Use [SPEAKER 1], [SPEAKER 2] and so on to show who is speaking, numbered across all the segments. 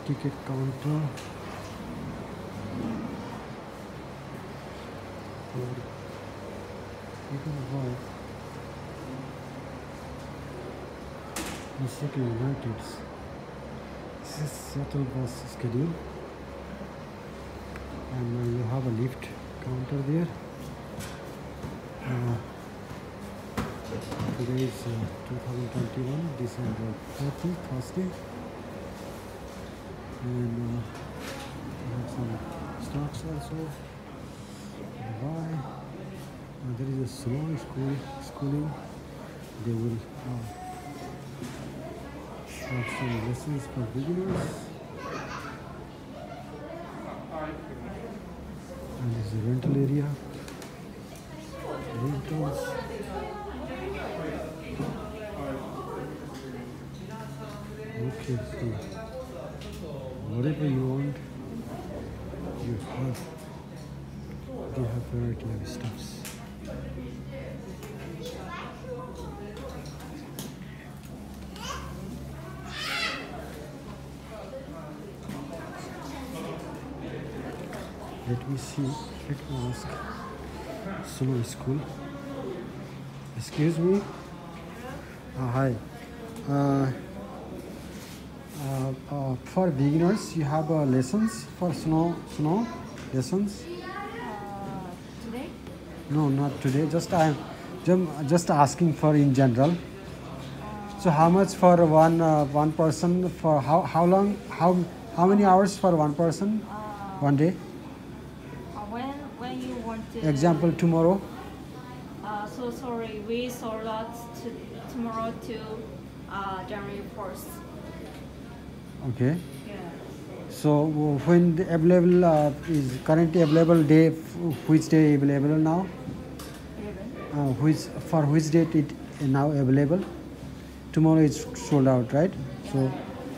[SPEAKER 1] ticket counter. People arrive. Michigan United. This is shuttle bus schedule, and you have a lift counter there. Today is 2021 December 30, Thursday, and we have some stocks also. Bye. There is a snow schooling. They will have some lessons for beginners. And this is the rental area. Rentals. Okay, so whatever you want, you have. They have variety of stuffs. Let me see. Let me ask. Snow school. Excuse me. Hi. For beginners, you have lessons for snow lessons.
[SPEAKER 2] Today?
[SPEAKER 1] No, not today. Just asking for in general. So how much for one person? For how long? How many hours for one person? One day.
[SPEAKER 2] When you want to.
[SPEAKER 1] Example tomorrow.
[SPEAKER 2] So sorry, we sold out tomorrow to January 1st.
[SPEAKER 1] Okay.
[SPEAKER 2] Yeah.
[SPEAKER 1] So when the available is currently available day, which day available now?
[SPEAKER 2] 11.
[SPEAKER 1] Which date it is now available? Tomorrow is sold out, right? So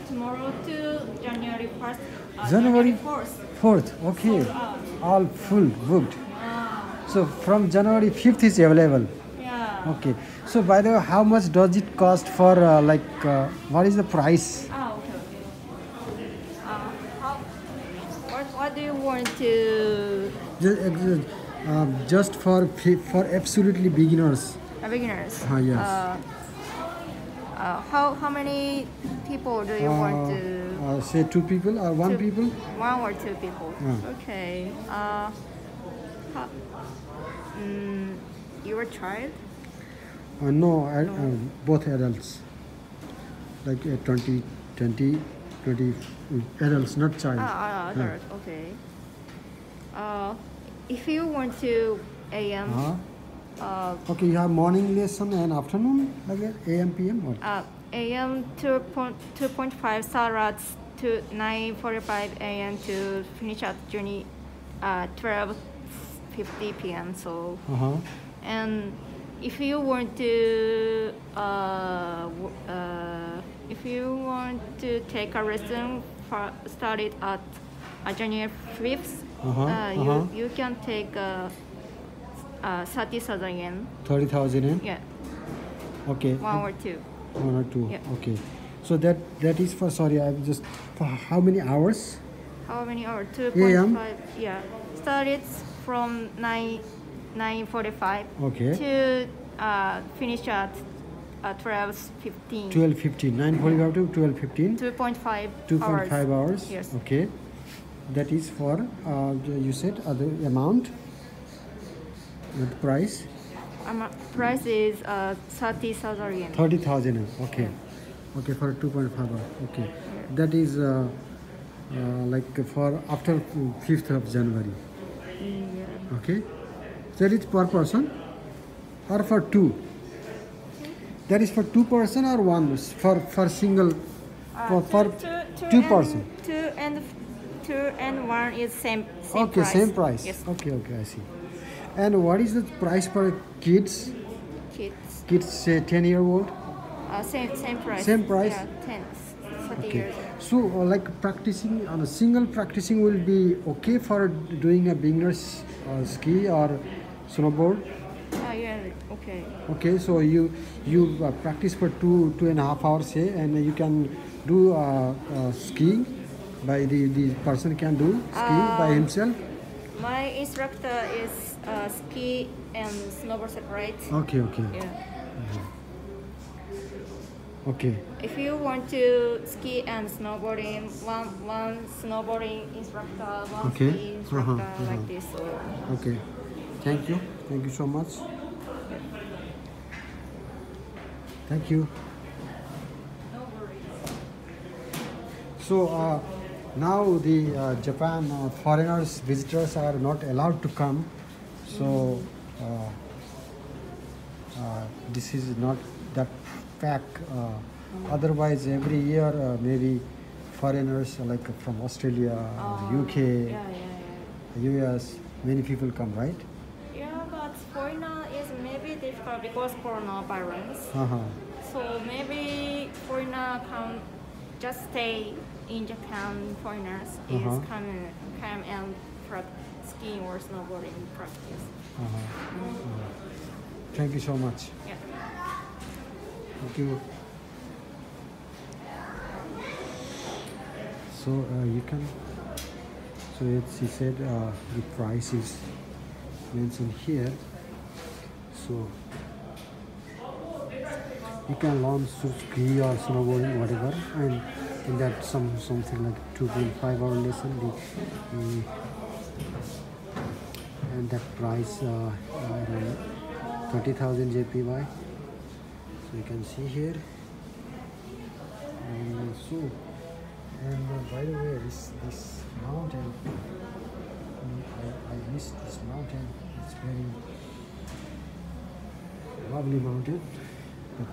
[SPEAKER 2] Tomorrow to January 1st.
[SPEAKER 1] January
[SPEAKER 2] 4th.
[SPEAKER 1] 4th. Okay.
[SPEAKER 2] Sold out.
[SPEAKER 1] All full booked.
[SPEAKER 2] Yeah.
[SPEAKER 1] So from January 5th is available.
[SPEAKER 2] Yeah.
[SPEAKER 1] Okay. So by the way, how much does it cost for what is the price?
[SPEAKER 2] Okay. What do you want to?
[SPEAKER 1] Just for absolutely beginners.
[SPEAKER 2] Beginners.
[SPEAKER 1] Yes.
[SPEAKER 2] How many people do you want to?
[SPEAKER 1] Say two people or one people?
[SPEAKER 2] One or two people.
[SPEAKER 1] Yeah.
[SPEAKER 2] Okay. Your child?
[SPEAKER 1] No, both adults. Like 20 adults, not child.
[SPEAKER 2] Adult. Okay. If you want to AM.
[SPEAKER 1] Okay, you have morning lesson and afternoon, like that, AM, PM, or?
[SPEAKER 2] AM 2.5 starts to 9:45 AM to finish at 12:50 PM. So and if you want to take a lesson started at January 5th, you can take 30,000 yen.
[SPEAKER 1] 30,000 yen?
[SPEAKER 2] Yeah.
[SPEAKER 1] Okay.
[SPEAKER 2] One or two.
[SPEAKER 1] One or two.
[SPEAKER 2] Yeah.
[SPEAKER 1] Okay. So that is for, sorry, I'm just, for how many hours?
[SPEAKER 2] How many hours?
[SPEAKER 1] AM?
[SPEAKER 2] 2.5. Yeah. Started from 9:45.
[SPEAKER 1] Okay.
[SPEAKER 2] To finish at 12:15.
[SPEAKER 1] 12:15. 9:45 to 12:15.
[SPEAKER 2] 2.5
[SPEAKER 1] 2.5 hours.
[SPEAKER 2] Yes.
[SPEAKER 1] Okay. That is for, you said, other amount, the price?
[SPEAKER 2] Price is 30,000 yen.
[SPEAKER 1] 30,000 yen. Okay. Okay, for 2.5 hours. Okay.
[SPEAKER 2] Yeah.
[SPEAKER 1] That is like for after 5th of January.
[SPEAKER 2] Yeah.
[SPEAKER 1] Okay. That is per person or for two? That is for two person or one? For single? For two person?
[SPEAKER 2] Two and one is same
[SPEAKER 1] okay,
[SPEAKER 2] price.
[SPEAKER 1] same price.
[SPEAKER 2] Yes.
[SPEAKER 1] Okay, I see. And what is the price for kids? Kids say 10-year-old?
[SPEAKER 2] Same price.
[SPEAKER 1] Same price?
[SPEAKER 2] Yeah, 10, 30
[SPEAKER 1] Okay.
[SPEAKER 2] years.
[SPEAKER 1] So like practicing on a single practicing will be okay for doing a beginner's ski or snowboard?
[SPEAKER 2] Yeah, okay.
[SPEAKER 1] Okay, so you practice for 2.5 hours here, and you can do skiing By the person can do ski by himself?
[SPEAKER 2] My instructor is ski and snowboard separate.
[SPEAKER 1] Okay, okay.
[SPEAKER 2] Yeah.
[SPEAKER 1] Okay.
[SPEAKER 2] If you want to ski and snowboarding, one snowboarding instructor, one
[SPEAKER 1] Okay.
[SPEAKER 2] ski instructor, like this. So.
[SPEAKER 1] Okay. Thank you. Thank you so much. Thank you. So now the Japan foreigners, visitors are not allowed to come. So this is not that fact. Otherwise, every year maybe foreigners like from Australia, UK, US, many people come, right?
[SPEAKER 2] Yeah, but foreigner is maybe difficult because coronavirus. So maybe foreigner can just stay in Japan. Foreigners is come and skiing or snowboarding practice.
[SPEAKER 1] Thank you so much.
[SPEAKER 2] Yeah.
[SPEAKER 1] Thank you. So you can. So as he said, the price is mentioned here. So you can learn to ski or snowboarding, whatever, and in that something like 2.5-hour lesson. And that price around 30,000 JPY. So you can see here. And by the way, this mountain, I missed this mountain. It's very lovely mountain, but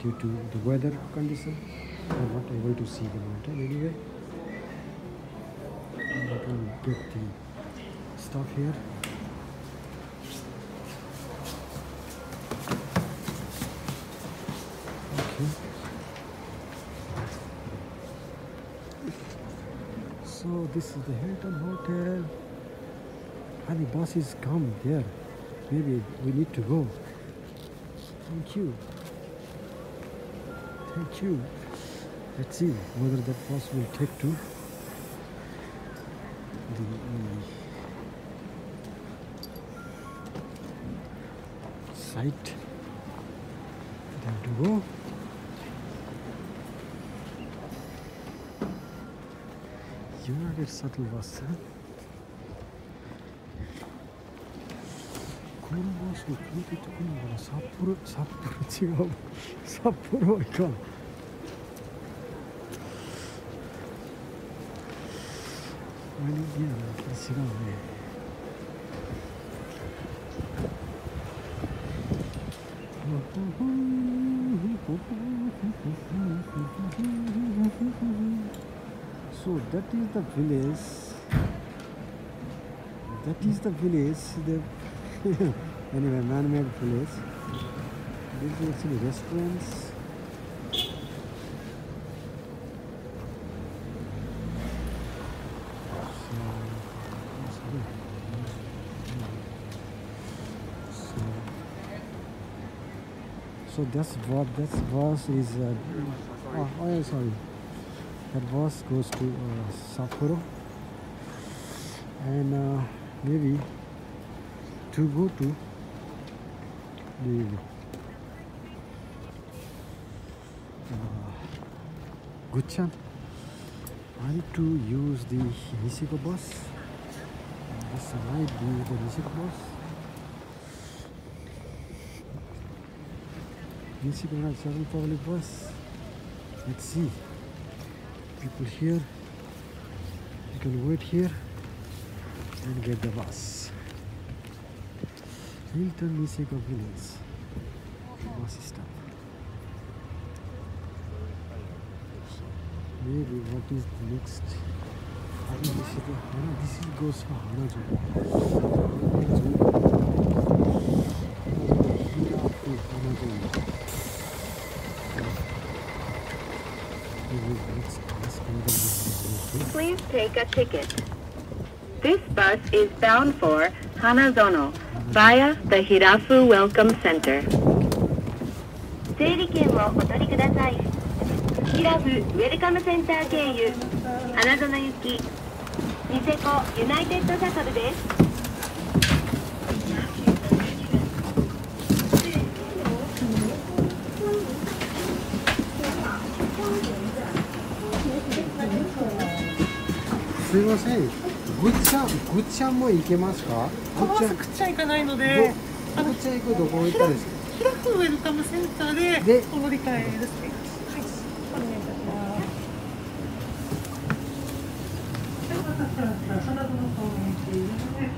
[SPEAKER 1] due to the weather condition, I'm not able to see the mountain anyway. I'm not going to get the stuff here. Okay. So this is the Hilton Hotel. And the bus is come here. Maybe we need to go. Thank you. Thank you. Let's see whether that bus will take to the site. Time to go. United Shuttle Bus, huh?このバスを聞いててくるのかな。札幌違う。札幌はいかん。いや、違うね。So that is the village. That is the village. Anyway, man-made village. These are actually restaurants. So that's what that bus is. Yeah, sorry. That bus goes to Sapporo, and maybe to go to the Guchan. I need to use the Niseko bus. This might be the Niseko bus. Niseko National Public Bus. Let's see. People here. You can wait here and get the bus. Hilton Niseko Village. Bus stop. Maybe what is next? I think this goes for Hanazo.
[SPEAKER 3] Please take a ticket. This bus is bound for Hanazono via the Hirafu Welcome Center. 整理券をお取りください。キラフウェルカムセンター経由花園行きニセコユナイテッドシャトルです。
[SPEAKER 1] すいません、ぐっちゃんも行けますか？
[SPEAKER 4] 川崎くっちゃん行かないので、
[SPEAKER 1] ぐっちゃん行くどこ行ったんですか？
[SPEAKER 4] 開くウェルカムセンターでお乗り換えですね。はい、お願いいたします。よかったら花園方面行っていいですね。